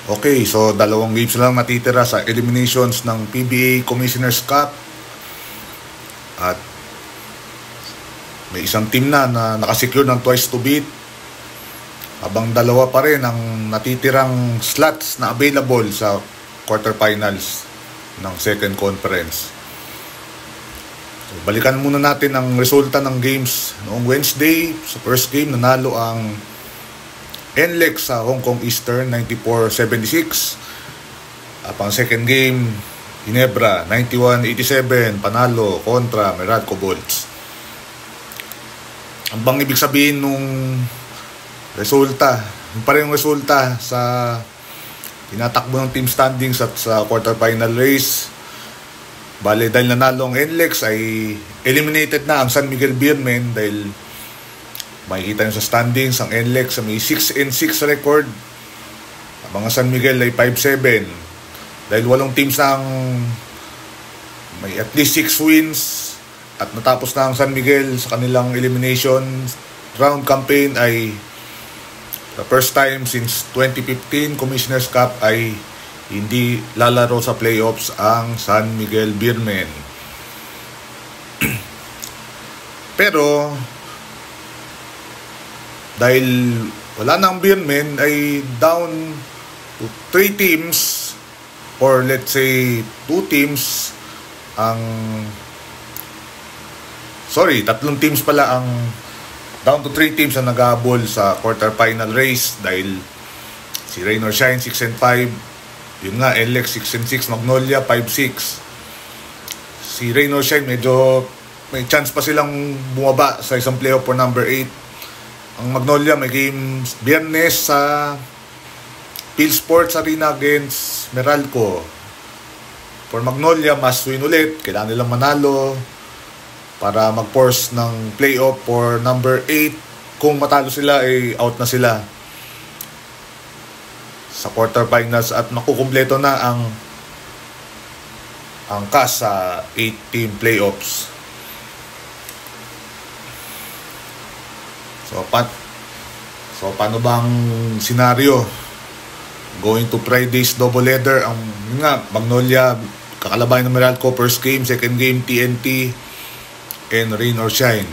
Okay, so dalawang games lang natitira sa eliminations ng PBA Commissioner's Cup. At may isang team na nakasecure ng twice to beat. Habang dalawa pa rin ang natitirang slots na available sa quarterfinals ng second conference. So, balikan muna natin ang resulta ng games noong Wednesday. Sa first game, nanalo ang NLEX sa Hong Kong Eastern 94-76. At ang second game, Ginebra 91-87 panalo kontra Meralco Bolts. Ang bang ibig sabihin nung resulta? Yung pa rin yung resulta sa tinatakbo ng team standings at sa quarterfinal race. Bale, dahil nanalo ang NLEX ay eliminated na ang San Miguel Beermen dahil makikita nyo sa standings ang NLEX may 6-6 record. Ang mga San Miguel ay 5-7. Dahil 8 teams ang may at least 6 wins at natapos na ang San Miguel sa kanilang elimination round campaign ay the first time since 2015 Commissioner's Cup ay hindi lalaro sa playoffs ang San Miguel Beermen. Pero dahil wala na ang Beermen ay down to 3 teams or let's say 2 teams ang 3 teams pala ang down to 3 teams ang nag-aabol sa quarterfinal race dahil si Rain or Shine 6-5, yun nga NLEX 6-6, Magnolia 5-6. Si Rain or Shine medyo may chance pa silang bumaba sa isang playoff for number 8. Ang Magnolia may game Biyernes sa Phil Sports Arena against Meralco. For Magnolia, must win ulit. Kailangan nilang manalo para mag-force ng playoff for number 8. Kung matalo sila, ay out na sila sa quarterfinals at makukumpleto na ang CAS sa 8-team playoffs. So, paano bang senaryo? Going to Friday's doubleheader, ang Magnolia kakalabayan ng Meralco, first game, second game TNT and Rain or Shine.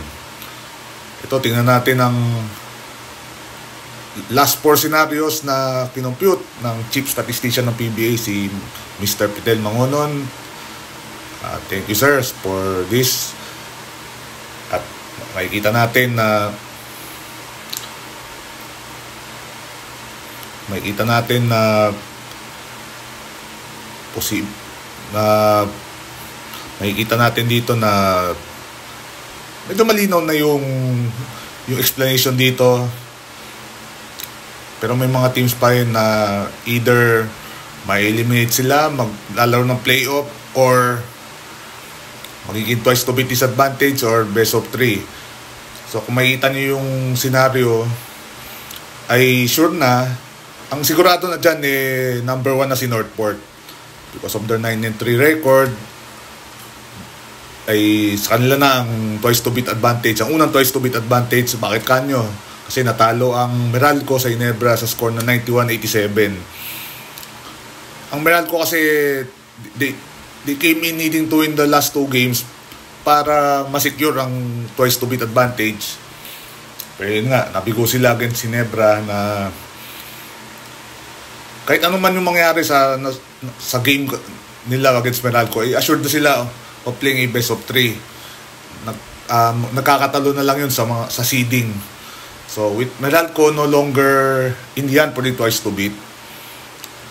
Ito, tingnan natin ang last 4 scenarios na kinompute ng chief statistician ng PBA, si Mr. Pitel Mangonon. Thank you sir for this. At makikita natin na makikita natin dito na medyo malinaw na yung explanation dito, pero may mga teams pa rin na either ma-eliminate sila, maglalaro ng playoff, or magiging twice to beat disadvantage or best of 3. So kung makikita niyo yung scenario, ay sure na ang sigurado na dyan number 1 na si Northport because of their 9-3 record. Ay sa kanila na ang twice to beat advantage, ang unang twice to beat advantage. Bakit kanyo? Kasi natalo ang Meralco sa Ginebra sa score na 91-87. Ang Meralco kasi they came in needing to win the last 2 games para masecure ang twice to beat advantage. Pero yun nga, nabigo sila against Ginebra na kahit ano man yung mangyari sa game nila against Meralco, assured na sila of playing a best of 3. Nagkakatalo na lang yun sa seeding. So with Meralco no longer in the hunt for the twice to beat,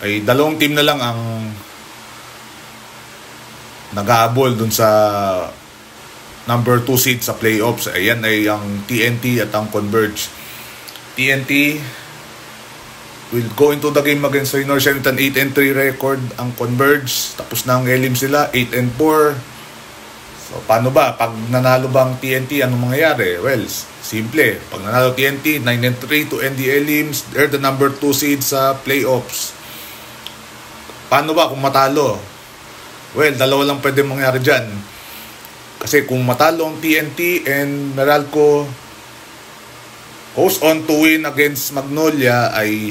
ay dalawang team na lang ang nag-aabol dun sa number 2 seed sa playoffs. Ayan ay ang TNT at ang Converge. TNT will go into the game against Rain or Shine with an 8-3 record. Ang Converge, tapos na ang elim sila, 8-4. So, paano ba? Pag nanalo bang TNT, anong mangyayari? Well, simple. Pag nanalo TNT, 9-3 to end the elims. They're the number 2 seed sa playoffs. Paano ba kung matalo? Well, dalawa lang pwede mangyari dyan. Kasi kung matalo ang TNT and Meralco goes on to win against Magnolia, ay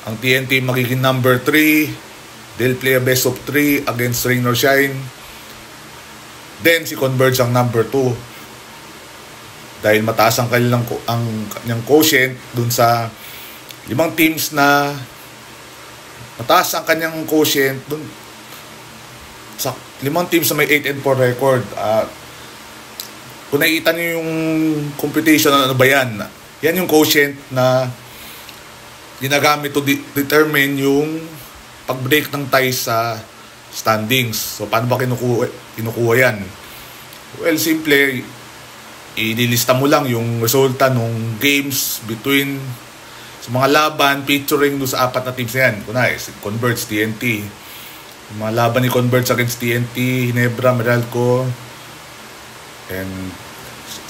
Ang TNT magiging number 3. They'll play a best of 3 against Rain or Shine. Then si Converge ang number 2. Dahil mataas ang kanyang quotient dun sa 5 teams na mataas ang kanyang quotient dun sa 5 teams na may 8-4 record. Kung nakikita niyo yung computation, ano ba yan? Yan yung quotient na ginagamit to determine yung pag-break ng ties sa standings. So, paano ba kinukuha yan? Well, simple, ililista mo lang yung resulta ng games between sa mga laban featuring doon sa 4 na teams na yan. Kunwari, Converge, TNT. Yung mga laban ni Converge against TNT, Ginebra, Meralco, and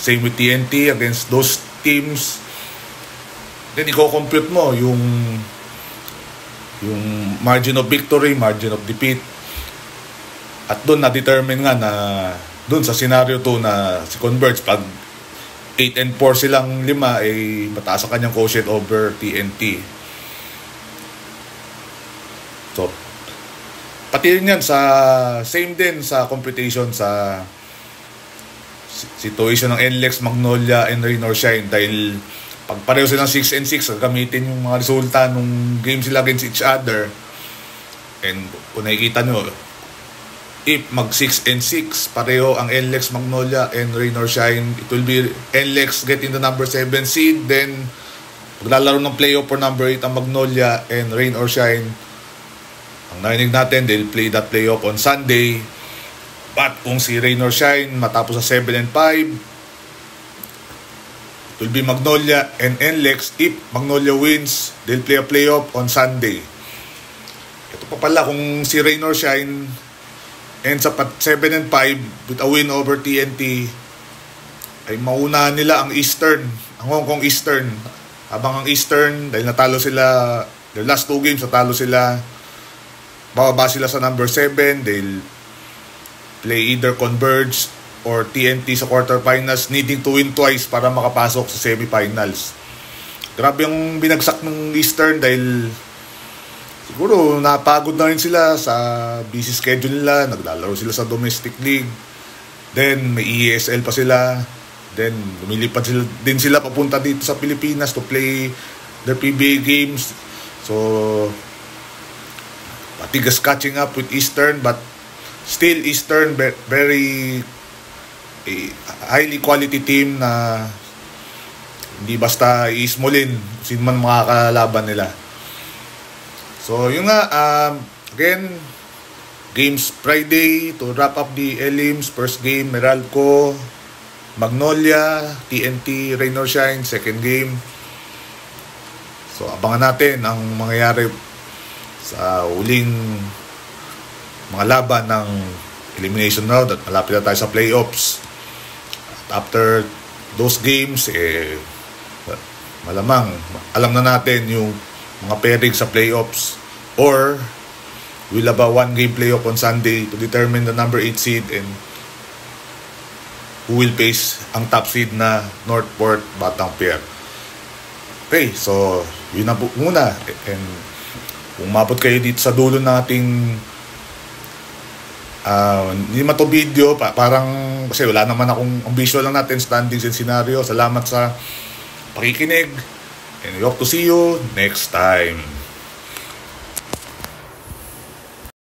same with TNT against those teams. Then i-compute mo yung margin of victory, margin of defeat. At doon na-determine nga na doon sa scenario 2 na si Converge, pag 8-4 silang 5, ay mataas ang kanyang quotient over TNT. So, pati rin yan same din sa computation sa situation ng NLEX, Magnolia, and Rain or Shine. Dahil pag pareho silang 6-6, gamitin yung mga resulta nung game sila against each other. And kung nakikita nyo, if mag 6-6 pareho ang NLEX, Magnolia, and Rain or Shine, it will be NLEX getting the number 7 seed. Then maglalaro ng playoff for number 8 ang Magnolia and Rain or Shine. Ang narinig natin, they'll play that playoff on Sunday. But kung si Rain or Shine matapos sa 7-5, it will be Magnolia and NLEX. If Magnolia wins, they'll play a playoff on Sunday. Ito pa pala, kung si Rain or Shine ends up at 7-5 with a win over TNT, ay mauna nila ang Eastern, ang Hong Kong Eastern. Habang ang Eastern, dahil natalo sila, their last 2 games natalo sila, bababa sila sa number 7. They'll play either Converge or TNT sa quarterfinals, needing to win twice para makapasok sa semifinals. Grabe yung binagsak ng Eastern dahil siguro napagod na rin sila sa busy schedule nila. Naglalaro sila sa domestic league. Then may ESL pa sila. Then lumilipad din sila papunta dito sa Pilipinas to play their PBA games. So matigas catching up with Eastern, but still Eastern very highly quality team na hindi basta i-smallin sino man makakalaban nila. So yun nga, again, games Friday to wrap up the elims. First game Meralco, Magnolia, TNT, Rain or Shine. Second game, so abangan natin ang mangyayari sa uling mga laban ng elimination round at malapit na tayo sa playoffs. At after those games, malamang alam na natin yung mga pairing sa playoffs, or we'll have a 1-game playoff on Sunday to determine the number 8 seed and who will face ang top seed na Northport Batang Pier. Okay, so yun na po muna. And kung mabot kayo dito sa dulo nating hindi man to video, parang kasi wala naman akong, ang visual lang natin, standings and scenario. Salamat sa pakikinig and we hope to see you next time.